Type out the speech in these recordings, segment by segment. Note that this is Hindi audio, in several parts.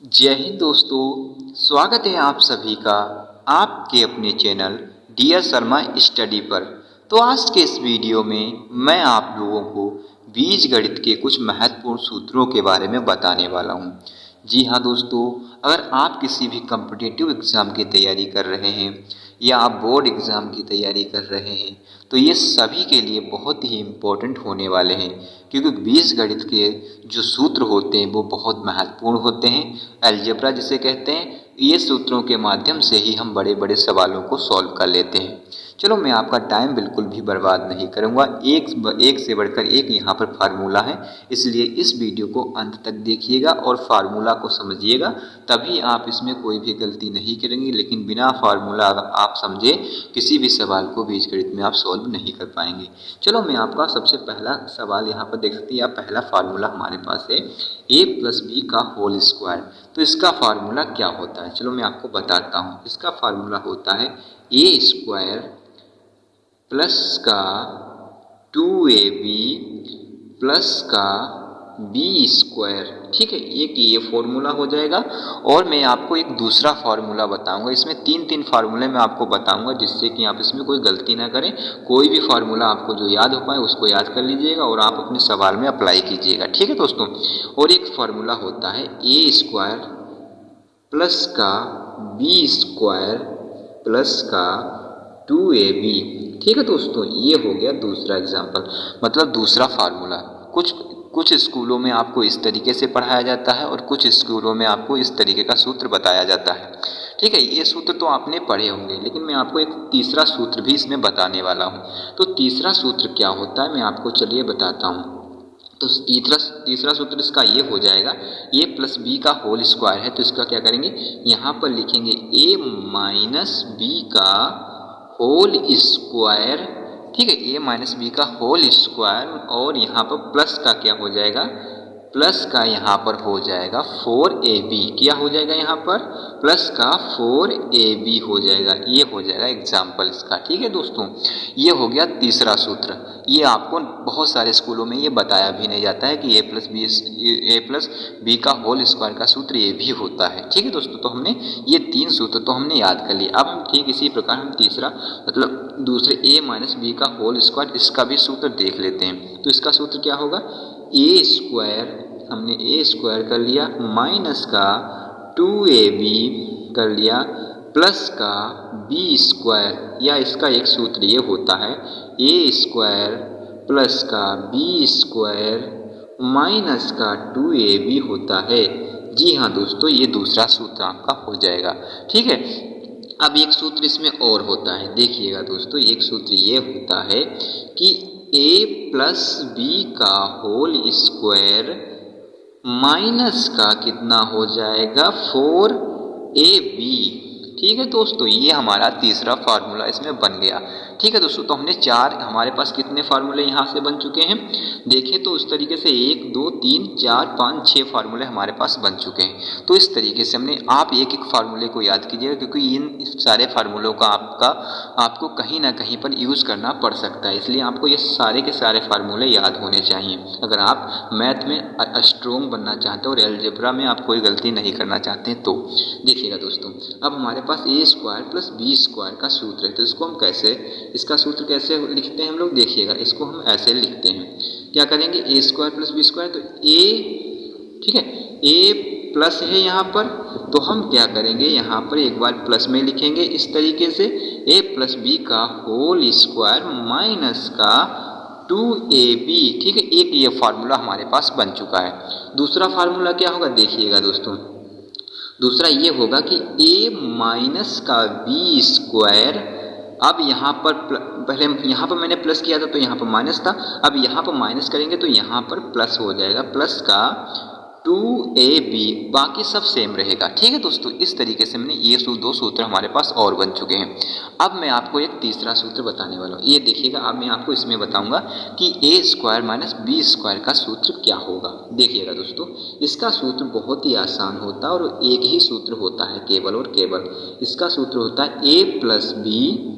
जय हिंद दोस्तों, स्वागत है आप सभी का आपके अपने चैनल डियर शर्मा स्टडी पर। तो आज के इस वीडियो में मैं आप लोगों को बीजगणित के कुछ महत्वपूर्ण सूत्रों के बारे में बताने वाला हूं। जी हाँ दोस्तों, अगर आप किसी भी कॉम्पिटिटिव एग्ज़ाम की तैयारी कर रहे हैं या आप बोर्ड एग्ज़ाम की तैयारी कर रहे हैं तो ये सभी के लिए बहुत ही इम्पोर्टेंट होने वाले हैं, क्योंकि बीजगणित के जो सूत्र होते हैं वो बहुत महत्वपूर्ण होते हैं। अलजेब्रा जिसे कहते हैं, ये सूत्रों के माध्यम से ही हम बड़े बड़े सवालों को सॉल्व कर लेते हैं। चलो, मैं आपका टाइम बिल्कुल भी बर्बाद नहीं करूँगा। एक से बढ़कर एक यहाँ पर फार्मूला है, इसलिए इस वीडियो को अंत तक देखिएगा और फार्मूला को समझिएगा, तभी आप इसमें कोई भी गलती नहीं करेंगे। लेकिन बिना फार्मूला अगर आप समझे किसी भी सवाल को बीजगणित में आप सॉल्व नहीं कर पाएंगे। चलो, मैं आपका सबसे पहला सवाल यहाँ पर देख सकते हैं। पहला फार्मूला हमारे पास है a प्लस बी का होल स्क्वायर। तो इसका फार्मूला क्या होता है, चलो मैं आपको बताता हूँ। इसका फार्मूला होता है ए स्क्वायर प्लस का 2ab प्लस का बी स्क्वायर। ठीक है, एक ये फॉर्मूला हो जाएगा। और मैं आपको एक दूसरा फार्मूला बताऊंगा। इसमें तीन फार्मूले मैं आपको बताऊंगा, जिससे कि आप इसमें कोई गलती ना करें। कोई भी फार्मूला आपको जो याद हो पाए उसको याद कर लीजिएगा और आप अपने सवाल में अप्लाई कीजिएगा। ठीक है दोस्तों। और एक फार्मूला होता है ए स्क्वायर प्लस का बी स्क्वायर प्लस का 2ab। ठीक है दोस्तों, ये हो गया दूसरा एग्जाम्पल, मतलब दूसरा फार्मूला। कुछ स्कूलों में आपको इस तरीके से पढ़ाया जाता है और कुछ स्कूलों में आपको इस तरीके का सूत्र बताया जाता है। ठीक है, ये सूत्र तो आपने पढ़े होंगे, लेकिन मैं आपको एक तीसरा सूत्र भी इसमें बताने वाला हूँ। तो तीसरा सूत्र क्या होता है मैं आपको चलिए बताता हूँ। तो तीसरा सूत्र इसका ये हो जाएगा, ए प्लस बी का होल स्क्वायर है। तो इसका क्या करेंगे, यहाँ पर लिखेंगे ए माइनस बी का होल स्क्वायर। ठीक है, ए माइनस बी का होल स्क्वायर, और यहाँ पर प्लस का क्या हो जाएगा, प्लस का यहाँ पर हो जाएगा 4ab। क्या हो जाएगा, यहाँ पर प्लस का 4ab हो जाएगा। ये हो जाएगा एग्जाम्पल इसका। ठीक है दोस्तों, ये हो गया तीसरा सूत्र। ये आपको बहुत सारे स्कूलों में ये बताया भी नहीं जाता है कि ए प्लस बी का होल स्क्वायर का सूत्र ये भी होता है। ठीक है दोस्तों, तो हमने ये तीन सूत्र तो हमने याद कर लिए। अब हम ठीक इसी प्रकार हम तीसरा मतलब दूसरे ए माइनस बी का होल स्क्वायर, इसका भी सूत्र देख लेते हैं। तो इसका सूत्र क्या होगा, ए स्क्वायर, हमने ए स्क्वायर कर लिया, माइनस का 2ab कर लिया, प्लस का बी स्क्वायर, या इसका एक सूत्र ये होता है ए स्क्वायर प्लस का बी स्क्वायर माइनस का 2ab होता है। जी हाँ दोस्तों, ये दूसरा सूत्र आपका हो जाएगा। ठीक है, अब एक सूत्र इसमें और होता है, देखिएगा दोस्तों। एक सूत्र ये होता है कि ए प्लस बी का होल स्क्वायर माइनस का कितना हो जाएगा 4ab। ठीक है दोस्तों, ये हमारा तीसरा फार्मूला इसमें बन गया। ठीक है दोस्तों, तो हमने हमारे पास कितने फार्मूले यहाँ से बन चुके हैं, देखें तो उस तरीके से 1 2 3 4 5 6 फार्मूले हमारे पास बन चुके हैं। तो इस तरीके से हमने, आप एक एक फार्मूले को याद कीजिएगा, क्योंकि इन सारे फार्मूलों का आपको कहीं ना कहीं पर यूज़ करना पड़ सकता है। इसलिए आपको ये सारे के सारे फार्मूले याद होने चाहिए, अगर आप मैथ में स्ट्रोंग बनना चाहते हो और अलजेब्रा में आप कोई गलती नहीं करना चाहते हैं। तो देखिएगा दोस्तों, अब हमारे पास ए स्क्वायर प्लस बी स्क्वायर का सूत्र है। तो इसको हम इसका सूत्र कैसे लिखते हैं हम लोग, देखिएगा। इसको हम ऐसे लिखते हैं, क्या करेंगे, ए स्क्वायर प्लस बी स्क्वायर। तो ए, ठीक है, ए प्लस है यहाँ पर, तो हम क्या करेंगे, यहाँ पर एक बार प्लस में लिखेंगे इस तरीके से, ए प्लस बी का होल स्क्वायर माइनस का 2ab। ठीक है, एक ये फार्मूला हमारे पास बन चुका है। दूसरा फार्मूला क्या होगा, देखिएगा दोस्तों। दूसरा ये होगा कि a माइनस का बी स्क्वायर। अब यहाँ पर पहले यहाँ पर मैंने प्लस किया था तो यहाँ पर माइनस था, अब यहाँ पर माइनस करेंगे तो यहाँ पर प्लस हो जाएगा, प्लस का 2ab, बाकी सब सेम रहेगा। ठीक है दोस्तों, इस तरीके से हमने ये दो सूत्र हमारे पास और बन चुके हैं। अब मैं आपको एक तीसरा सूत्र बताने वाला हूँ। ये देखिएगा, अब मैं आपको इसमें बताऊंगा कि ए स्क्वायर माइनस बी स्क्वायर का सूत्र क्या होगा। देखिएगा दोस्तों, इसका सूत्र बहुत ही आसान होता है और एक ही सूत्र होता है केवल और केवल। इसका सूत्र होता है ए प्लस बी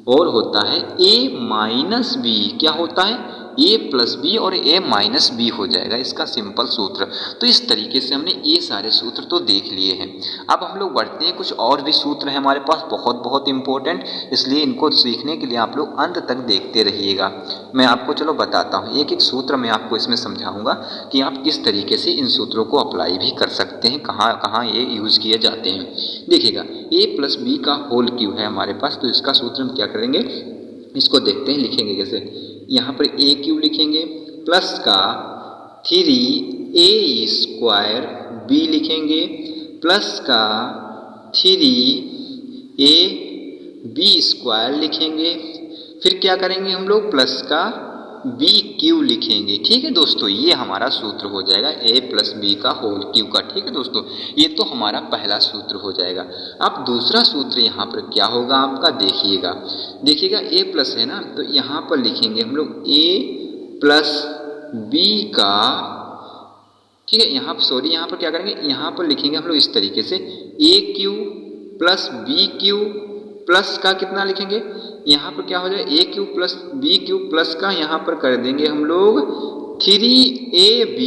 और होता है ए माइनस बी। क्या होता है, ए प्लस बी और ए माइनस बी हो जाएगा इसका सिंपल सूत्र। तो इस तरीके से हमने ये सारे सूत्र तो देख लिए हैं। अब हम लोग बढ़ते हैं, कुछ और भी सूत्र हैं हमारे पास बहुत बहुत इंपॉर्टेंट, इसलिए इनको सीखने के लिए आप लोग अंत तक देखते रहिएगा। मैं आपको चलो बताता हूँ, एक एक सूत्र मैं आपको इसमें समझाऊंगा कि आप किस तरीके से इन सूत्रों को अप्लाई भी कर सकते हैं, कहाँ कहाँ ये यूज़ किए जाते हैं। देखिएगा, ए प्लस बी का होल क्यूब है हमारे पास, तो इसका सूत्र हम क्या करेंगे, इसको देखते हैं, लिखेंगे कैसे। यहाँ पर ए क्यूब लिखेंगे प्लस का 3a स्क्वायर बी लिखेंगे प्लस का 3a बी स्क्वायर लिखेंगे, फिर क्या करेंगे हम लोग, प्लस का बी क्यू लिखेंगे। ठीक है दोस्तों, ये हमारा सूत्र हो जाएगा ए प्लस बी का होल क्यू का। ठीक है दोस्तों, ये तो हमारा पहला सूत्र हो जाएगा। अब दूसरा सूत्र यहाँ पर क्या होगा आपका, देखिएगा ए प्लस है ना, तो यहाँ पर लिखेंगे हम लोग ए प्लस बी का, ठीक है, यहाँ पर क्या करेंगे, यहाँ पर लिखेंगे हम लोग इस तरीके से A cube plus B cube plus का कितना लिखेंगे, यहाँ पर क्या हो जाए A cube plus B cube plus का यहाँ पर कर देंगे हम लोग 3ab।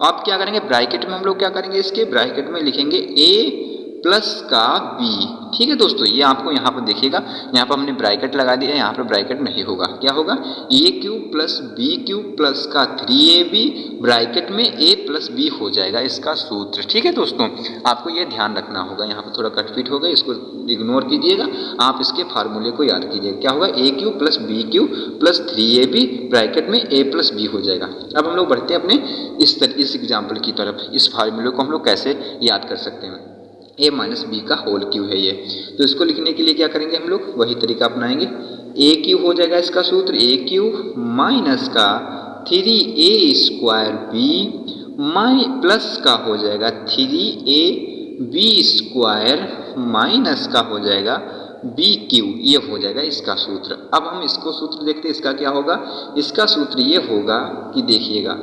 आप क्या करेंगे, ब्रैकेट में हम लोग क्या करेंगे, इसके ब्रैकेट में लिखेंगे ए प्लस का बी। ठीक है दोस्तों, ये आपको यहाँ पर देखिएगा, यहाँ पर हमने ब्रैकेट लगा दिया, यहाँ पर ब्रैकेट नहीं होगा, क्या होगा, A cube plus B cube plus का 3ab ब्रैकेट में ए प्लस बी हो जाएगा इसका सूत्र। ठीक है दोस्तों, आपको ये ध्यान रखना होगा, यहाँ पर थोड़ा कटपीट हो गया, इसको इग्नोर कीजिएगा, आप इसके फार्मूले को याद कीजिएगा, क्या होगा, A cube plus B cube plus 3ab bracket में ए प्लस बी हो जाएगा। अब हम लोग बढ़ते हैं अपने इस एग्जाम्पल की तरफ। इस फार्मूले को हम लोग कैसे याद कर सकते हैं, ए माइनस बी का होल क्यू है ये, तो इसको लिखने के लिए क्या करेंगे हम लोग, वही तरीका अपनाएंगे, ए क्यू हो जाएगा इसका सूत्र, ए क्यू माइनस का 3a स्क्वायर बी प्लस का हो जाएगा 3a बी स्क्वायर माइनस का हो जाएगा बी क्यू, ये हो जाएगा इसका सूत्र। अब हम इसको सूत्र देखते हैं, इसका क्या होगा, इसका सूत्र ये होगा कि देखिएगा,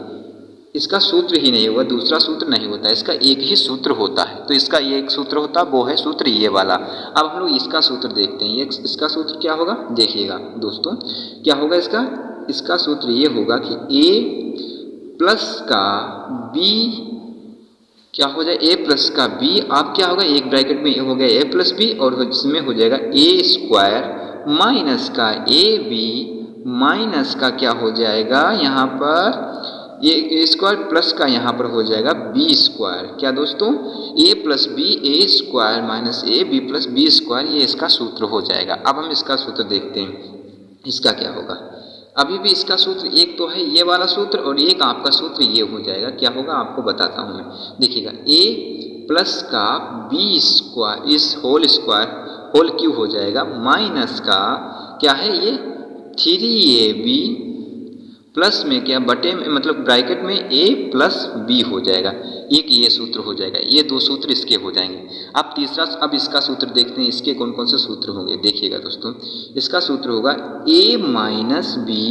इसका सूत्र ही नहीं होगा, दूसरा सूत्र नहीं होता, इसका एक ही सूत्र होता है। तो इसका ये एक सूत्र होता है, वो है सूत्र ये वाला। अब हम लोग इसका सूत्र देखते हैं, ये इसका सूत्र क्या होगा, देखिएगा दोस्तों क्या होगा इसका सूत्र ये होगा कि ए प्लस का बी क्या हो जाए, ए प्लस का बी, आप क्या होगा, एक ब्रैकेट में हो गया ए प्लस बी और इसमें हो जाएगा ए स्क्वायर माइनस का ए बी माइनस का क्या हो जाएगा, यहाँ पर ये ए स्क्वायर प्लस का यहाँ पर हो जाएगा बी स्क्वायर। क्या दोस्तों, A plus B A square minus A B plus B square, ये इसका सूत्र हो जाएगा। अब हम इसका सूत्र देखते हैं, इसका क्या होगा, अभी भी इसका सूत्र एक तो है ये वाला सूत्र और एक आपका सूत्र ये हो जाएगा, क्या होगा आपको बताता हूँ मैं। देखिएगा, ए प्लस का बी स्क्वायर इस होल स्क्वायर होल क्यू हो जाएगा माइनस का क्या है ये 3ab प्लस में क्या बटे में मतलब ब्रैकेट में a प्लस बी हो जाएगा, एक ये सूत्र हो जाएगा, ये दो सूत्र इसके हो जाएंगे। अब तीसरा, अब इसका सूत्र देखते हैं, इसके कौन कौन से सूत्र होंगे। देखिएगा दोस्तों, इसका सूत्र होगा a माइनस बी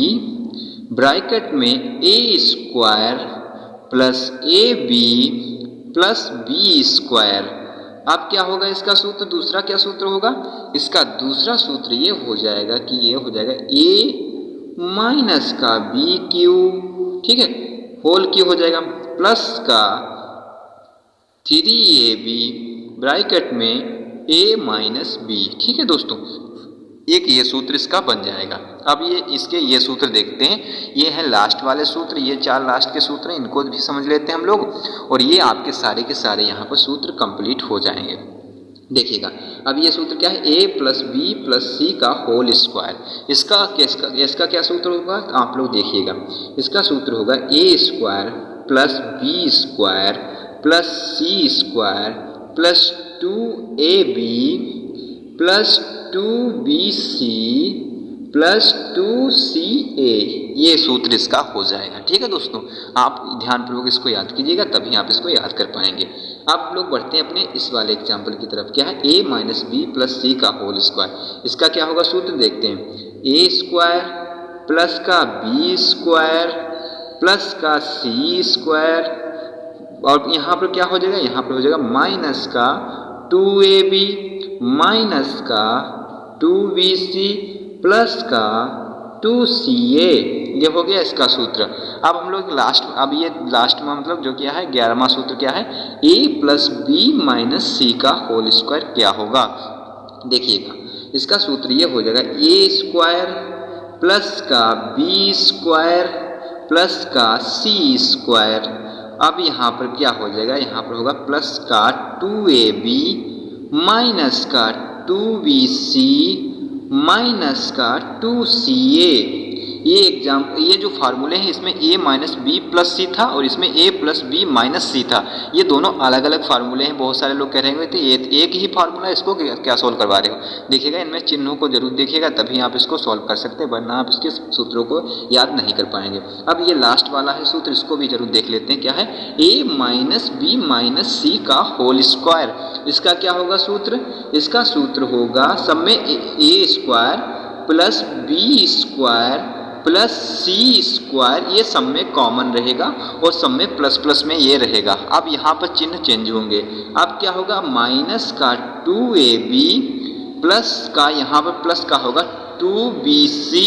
ब्रैकेट में a square plus a B plus B square. अब क्या होगा इसका सूत्र, दूसरा क्या सूत्र होगा, इसका दूसरा सूत्र ये हो जाएगा कि ये हो जाएगा a माइनस का बी क्यू, ठीक है, होल क्यू हो जाएगा प्लस का 3ab ब्रैकेट में a माइनस बी। ठीक है दोस्तों, एक ये सूत्र इसका बन जाएगा। अब ये इसके ये सूत्र देखते हैं, ये है लास्ट वाले सूत्र, ये चार लास्ट के सूत्र हैं, इनको भी समझ लेते हैं हम लोग, और ये आपके सारे के सारे यहाँ पर सूत्र कंप्लीट हो जाएंगे। देखिएगा, अब ये सूत्र क्या है, a प्लस बी प्लस सी का होल स्क्वायर, इसका क्या सूत्र होगा आप लोग देखिएगा, इसका सूत्र होगा a square plus B square plus c square plus 2ab plus 2bc plus 2ca, ये सूत्र इसका हो जाएगा। ठीक है दोस्तों, आप ध्यानपूर्वक इसको याद कीजिएगा, तभी आप इसको याद कर पाएंगे। अब लोग बढ़ते हैं अपने इस वाले एग्जाम्पल की तरफ, क्या है, a माइनस बी प्लस सी का होल स्क्वायर, इसका क्या होगा सूत्र देखते हैं, a स्क्वायर प्लस का बी स्क्वायर प्लस का सी स्क्वायर, और यहाँ पर क्या हो जाएगा, यहाँ पर हो जाएगा माइनस का 2ab माइनस का 2bc प्लस का 2ca, ये हो गया इसका सूत्र। अब हम लोग अब ये लास्ट में मतलब जो क्या है 11वां सूत्र क्या है, a प्लस बी माइनस सी का होल स्क्वायर क्या होगा। देखिएगा इसका सूत्र ये हो जाएगा a स्क्वायर प्लस का b स्क्वायर प्लस का c स्क्वायर। अब यहाँ पर क्या हो जाएगा, यहाँ पर होगा प्लस का 2ab माइनस का 2bc माइनस का 2ca। ये जो फार्मूले हैं इसमें a माइनस बी प्लस सी था और इसमें a प्लस बी माइनस सी था। ये दोनों अलग अलग फार्मूले हैं। बहुत सारे लोग कह रहे होंगे ये एक ही फार्मूला, इसको क्या सोल्व करवा रहे हो। देखिएगा इनमें चिन्हों को जरूर देखिएगा, तभी आप इसको सोल्व कर सकते हैं, वरना आप इसके सूत्रों को याद नहीं कर पाएंगे। अब ये लास्ट वाला है सूत्र, इसको भी जरूर देख लेते हैं क्या है, a माइनस बी माइनस सी का होल स्क्वायर। इसका क्या होगा सूत्र, इसका सूत्र होगा सब में a square plus B square plus c square, ये सब में कॉमन रहेगा और सब में प्लस प्लस में ये रहेगा। अब यहाँ पर चिन्ह चेंज होंगे। अब क्या होगा माइनस का 2ab प्लस का यहाँ पर प्लस का होगा 2bc,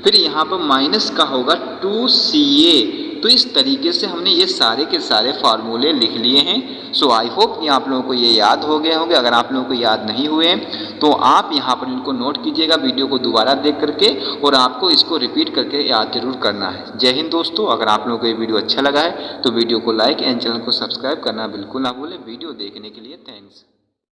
फिर यहाँ पर माइनस का होगा 2ca। तो इस तरीके से हमने ये सारे के सारे फार्मूले लिख लिए हैं। सो आई होप कि आप लोगों को ये याद हो गए होंगे। अगर आप लोगों को याद नहीं हुए हैं तो आप यहाँ पर इनको नोट कीजिएगा वीडियो को दोबारा देख करके, और आपको इसको रिपीट करके याद जरूर करना है। जय हिंद दोस्तों। अगर आप लोगों को ये वीडियो अच्छा लगा है तो वीडियो को लाइक एंड चैनल को सब्सक्राइब करना बिल्कुल ना भूलें। वीडियो देखने के लिए थैंक्स।